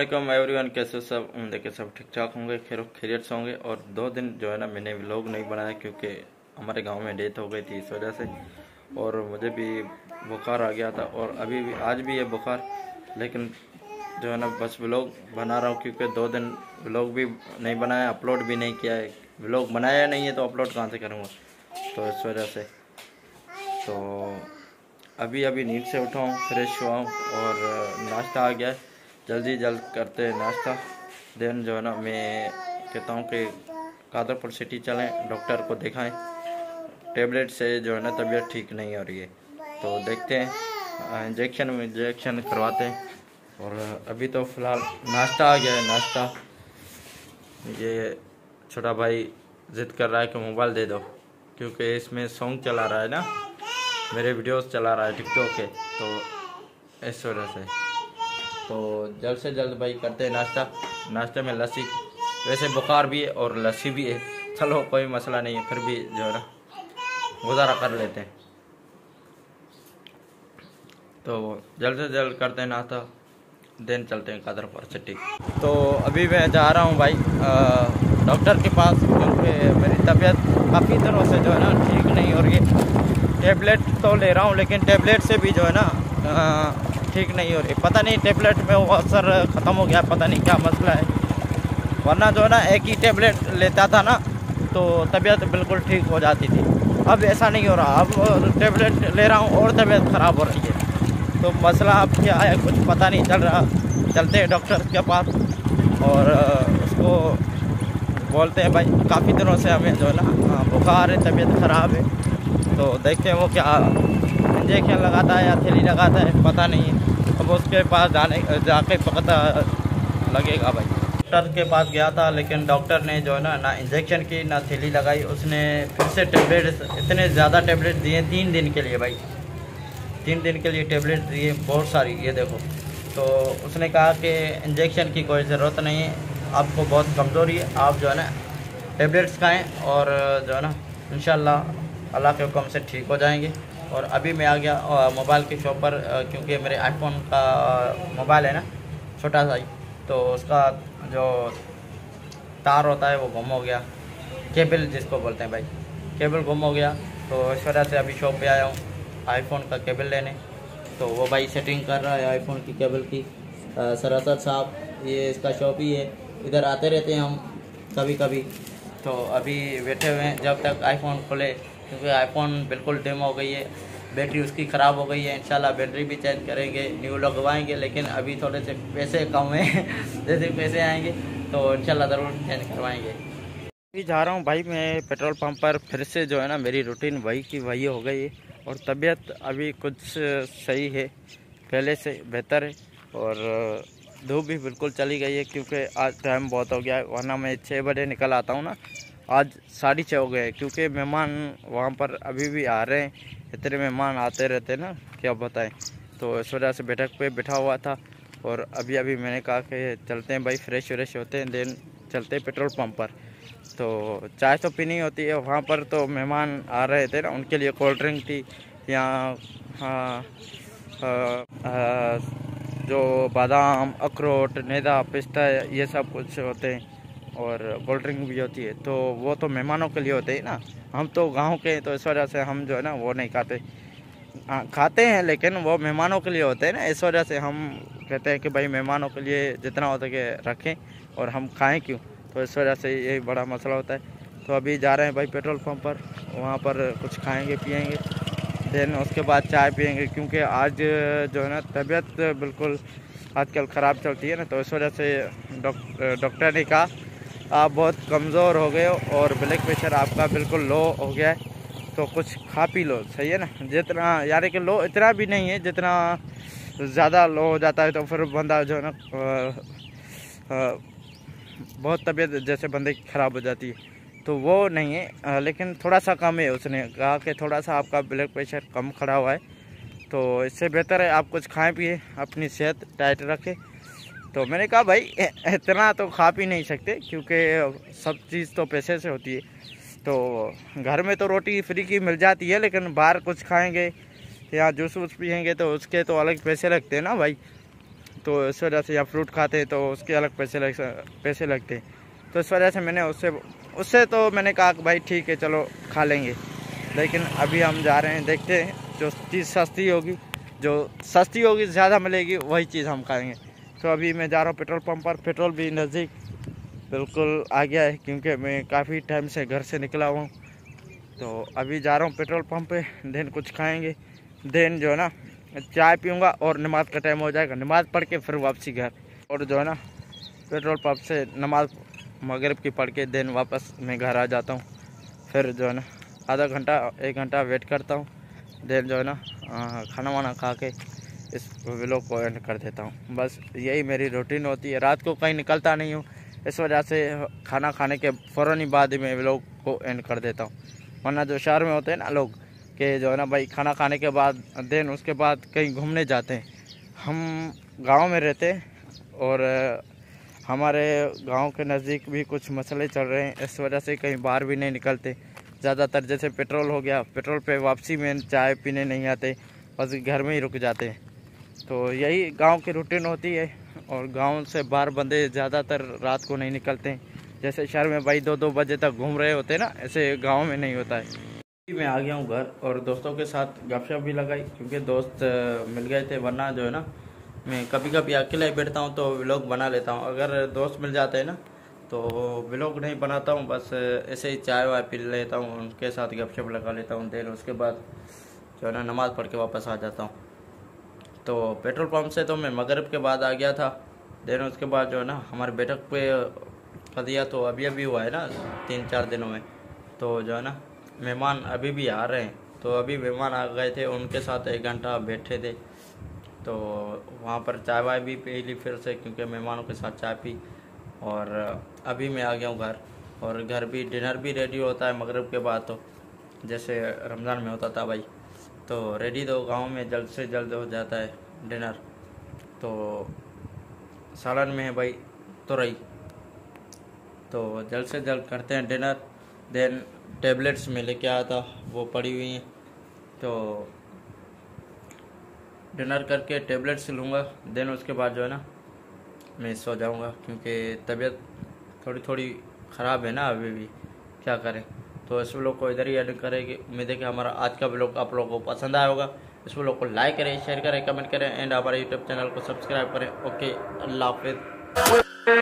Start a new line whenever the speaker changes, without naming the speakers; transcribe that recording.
अस्सलाम एवरीवन, कैसे सब? उम्मीद है कि सब ठीक ठाक होंगे, खैरियत से होंगे। और 2 दिन जो है ना मैंने व्लॉग नहीं बनाया क्योंकि हमारे गांव में डेथ हो गई थी, इस वजह से। और मुझे भी बुखार आ गया था और अभी भी आज भी है बुखार, लेकिन जो है ना बस व्लॉग बना रहा हूँ क्योंकि 2 दिन व्लॉग भी नहीं बनाया, अपलोड भी नहीं किया है। व्लॉग बनाया नहीं है तो अपलोड कहाँ से करूँगा, तो इस वजह से। तो अभी नींद से उठा हूँ, फ्रेश हुआ हूँ और नाश्ता आ गया है। जल्द करते हैं नाश्ता। देन जो है ना मैं कहता हूँ कि कादरपुर सिटी चलें, डॉक्टर को दिखाएं। टेबलेट से जो है ना तबीयत ठीक नहीं हो रही है, तो देखते हैं इंजेक्शन करवाते हैं। और अभी तो फ़िलहाल नाश्ता आ गया है। नाश्ता ये छोटा भाई ज़िद कर रहा है कि मोबाइल दे दो, क्योंकि इसमें सॉन्ग चला रहा है ना, मेरे वीडियोस चला रहा है टिकटॉक के, तो इस वजह से। तो जल्द से जल्द भाई करते हैं नाश्ता। नाश्ते में लस्सी, वैसे बुखार भी है और लस्सी भी है, चलो कोई मसला नहीं है, फिर भी जो है ना गुजारा कर लेते हैं। तो जल्द से जल्द करते हैं नाश्ता, दिन चलते हैं कादरपुर सिटी। तो अभी मैं जा रहा हूँ भाई डॉक्टर के पास, क्योंकि मेरी तबीयत काफ़ी दिनों से जो है ना ठीक नहीं हो रही है। टेबलेट तो ले रहा हूँ, लेकिन टेबलेट से भी जो है ना ठीक नहीं हो रही। पता नहीं टेबलेट में वो असर ख़त्म हो गया, पता नहीं क्या मसला है। वरना जो है ना एक ही टेबलेट लेता था ना तो तबीयत बिल्कुल ठीक हो जाती थी। अब ऐसा नहीं हो रहा, अब टेबलेट ले रहा हूँ और तबीयत ख़राब हो रही है। तो मसला अब क्या है कुछ पता नहीं चल रहा। चलते हैं डॉक्टर के पास और उसको बोलते हैं भाई काफ़ी दिनों से हमें जो है ना बुखार है, तबीयत ख़राब है। तो देखते हैं वो क्या इंजेक्शन लगाता है या थैली लगाता है, पता नहीं है। अब उसके पास जाके पता लगेगा भाई। डॉक्टर के पास गया था, लेकिन डॉक्टर ने जो है ना इंजेक्शन की ना थैली लगाई। उसने फिर से टेबलेट, इतने ज़्यादा टेबलेट दिए 3 दिन के लिए भाई, 3 दिन के लिए टेबलेट दिए, बहुत सारी, ये देखो। तो उसने कहा कि इंजेक्शन की कोई ज़रूरत नहीं है, आपको बहुत कमज़ोरी है, आप जो है ना टेबलेट्स खाएँ और जो है ना इंशाल्लाह अल्लाह के हुक्म से ठीक हो जाएंगे। और अभी मैं आ गया मोबाइल की शॉप पर, क्योंकि मेरे आईफोन का मोबाइल है ना छोटा सा ही, तो उसका जो तार होता है वो गुम हो गया, केबल जिसको बोलते हैं भाई, केबल गुम हो गया। तो इस वजह से अभी शॉप पे आया हूँ आईफोन का केबल लेने। तो वो भाई सेटिंग कर रहा है आईफोन की केबल की। सरासर साहब, ये इसका शॉप ही है, इधर आते रहते हैं हम कभी कभी। तो अभी बैठे हुए हैं जब तक आईफोन खुले, क्योंकि आईफोन बिल्कुल डिम हो गई है, बैटरी उसकी ख़राब हो गई है। इंशाल्लाह बैटरी भी चेंज करेंगे, न्यू लगवाएंगे, लेकिन अभी थोड़े से पैसे कम हैं जैसे पैसे आएंगे तो इंशाल्लाह ज़रूर चेंज करवाएंगे। अभी जा रहा हूँ भाई मैं पेट्रोल पंप पर, फिर से जो है ना मेरी रूटीन वही की वही हो गई है। और तबीयत अभी कुछ सही है, पहले से बेहतर है। और धूप भी बिल्कुल चली गई है, क्योंकि आज टाइम बहुत हो गया है। वरना मैं 6 बजे निकल आता हूँ ना, आज 6:30 हो गए, क्योंकि मेहमान वहाँ पर अभी भी आ रहे हैं। इतने मेहमान आते रहते ना, क्या बताएं। तो इस वजह से बैठक पे बैठा हुआ था। और अभी मैंने कहा कि चलते हैं भाई, फ्रेश व्रेश होते हैं, देन चलते हैं पेट्रोल पंप पर। तो चाय तो पीनी होती है वहाँ पर। तो मेहमान आ रहे थे ना, उनके लिए कोल्ड ड्रिंक थी या जो बादाम, अखरोट, मैदा, पिस्ता, ये सब कुछ होते हैं। और कोल्ड ड्रिंक भी होती है। तो वो तो मेहमानों के लिए होते हैं ना, हम तो गांव के, तो इस वजह से हम जो है ना वो नहीं खाते। खाते हैं, लेकिन वो मेहमानों के लिए होते हैं ना, इस वजह से हम कहते हैं कि भाई मेहमानों के लिए जितना हो सके रखें और हम खाएं क्यों। तो इस वजह से यही बड़ा मसला होता है। तो अभी जा रहे हैं भाई पेट्रोल पंप पर, वहाँ पर कुछ खाएँगे पिएँगे, देन उसके बाद चाय पिएँगे, क्योंकि आज जो है ना तबीयत बिल्कुल आजकल ख़राब चलती है ना। तो इस वजह से डॉक्टर ने कहा आप बहुत कमज़ोर हो गए हो और ब्लड प्रेशर आपका बिल्कुल लो हो गया है, तो कुछ खा पी लो, सही है ना। जितना यानी कि लो इतना भी नहीं है, जितना ज़्यादा लो हो जाता है तो फिर बंदा जो है ना बहुत तबीयत जैसे बंदे की ख़राब हो जाती है, तो वो नहीं है। लेकिन थोड़ा सा कम है। उसने कहा कि थोड़ा सा आपका ब्लड प्रेशर कम खड़ा हुआ है, तो इससे बेहतर है आप कुछ खाएँ पिए, अपनी सेहत टाइट रखें। तो मैंने कहा भाई इतना तो खा पी नहीं सकते, क्योंकि सब चीज़ तो पैसे से होती है। तो घर में तो रोटी फ्री की मिल जाती है, लेकिन बाहर कुछ खाएंगे या जूस वूस पियेंगे तो उसके तो अलग पैसे लगते हैं ना भाई। तो इस वजह से, या फ्रूट खाते तो उसके अलग पैसे लगते। तो इस वजह से मैंने उससे तो मैंने कहा कि भाई ठीक है चलो खा लेंगे। लेकिन अभी हम जा रहे हैं, देखते हैं जो चीज़ सस्ती होगी ज़्यादा मिलेगी वही चीज़ हम खाएंगे। तो अभी मैं जा रहा हूँ पेट्रोल पंप पर। पेट्रोल भी नज़दीक बिल्कुल आ गया है, क्योंकि मैं काफ़ी टाइम से घर से निकला हुआ हूँ। तो अभी जा रहा हूँ पेट्रोल पंप पे, देन कुछ खाएंगे, देन जो है ना चाय पीऊँगा और नमाज़ का टाइम हो जाएगा। नमाज़ पढ़ के फिर वापसी घर, और जो है ना पेट्रोल पंप से नमाज़ मगरिब की पढ़ के देन वापस मैं घर आ जाता हूँ। फिर जो है ना आधा घंटा 1 घंटा वेट करता हूँ, देन जो है ना खाना वाना खा के इस व्लॉग को एंड कर देता हूँ। बस यही मेरी रूटीन होती है। रात को कहीं निकलता नहीं हूँ, इस वजह से खाना खाने के फ़ौरन ही बाद में व्लॉग को एंड कर देता हूँ। वरना जो शहर में होते हैं ना लोग कि जो है ना भाई खाना खाने के बाद देन उसके बाद कहीं घूमने जाते हैं। हम गांव में रहते हैं और हमारे गांव के नज़दीक भी कुछ मसले चल रहे हैं, इस वजह से कहीं बाहर भी नहीं निकलते ज़्यादातर। जैसे पेट्रोल हो गया, पेट्रोल पे वापसी में चाय पीने नहीं आते, बस घर में ही रुक जाते हैं। तो यही गांव की रूटीन होती है। और गांव से बाहर बंदे ज़्यादातर रात को नहीं निकलते हैं। जैसे शहर में भाई 2-2 बजे तक घूम रहे होते हैं ना, ऐसे गांव में नहीं होता है। मैं आ गया हूँ घर और दोस्तों के साथ गपशप भी लगाई, क्योंकि दोस्त मिल गए थे। वरना जो है ना मैं कभी कभी अकेला ही बैठता हूँ तो व्लॉग बना लेता हूँ। अगर दोस्त मिल जाते हैं ना तो व्लॉग नहीं बनाता हूँ, बस ऐसे ही चाय वाय पी लेता हूँ, उनके साथ गपशप लगा लेता हूँ। देन उसके बाद जो है ना नमाज़ पढ़ के वापस आ जाता हूँ। तो पेट्रोल पंप से तो मैं मगरिब के बाद आ गया था। देन उसके बाद जो है ना हमारे बैठक पे कदिया तो अभी हुआ है ना 3-4 दिनों में। तो जो है ना मेहमान अभी भी आ रहे हैं, तो अभी मेहमान आ गए थे, उनके साथ 1 घंटा बैठे थे। तो वहाँ पर चाय वाय भी पी ली फिर से, क्योंकि मेहमानों के साथ चाय पी। और अभी मैं आ गया हूँ घर, और घर भी डिनर भी रेडी होता है मगरिब के बाद, तो जैसे रमज़ान में होता था भाई। तो रेडी तो गांव में जल्द से जल्द हो जाता है डिनर। तो सालन में है भाई तुरई, तो जल्द से जल्द करते हैं डिनर। देन टेबलेट्स में लेके आया था, वो पड़ी हुई हैं, तो डिनर करके टेबलेट्स लूँगा। देन उसके बाद जो है ना मैं सो जाऊँगा, क्योंकि तबीयत थोड़ी ख़राब है ना अभी भी, क्या करें। तो इस व्लॉग को इधर ही एड करेंगे। उम्मीद है कि हमारा आज का व्लॉग आप लोगों को पसंद आया होगा। इस व्लॉग को लाइक करें, शेयर करें, कमेंट करें एंड हमारे यूट्यूब चैनल को सब्सक्राइब करें। ओके, अल्लाह हाफिज़।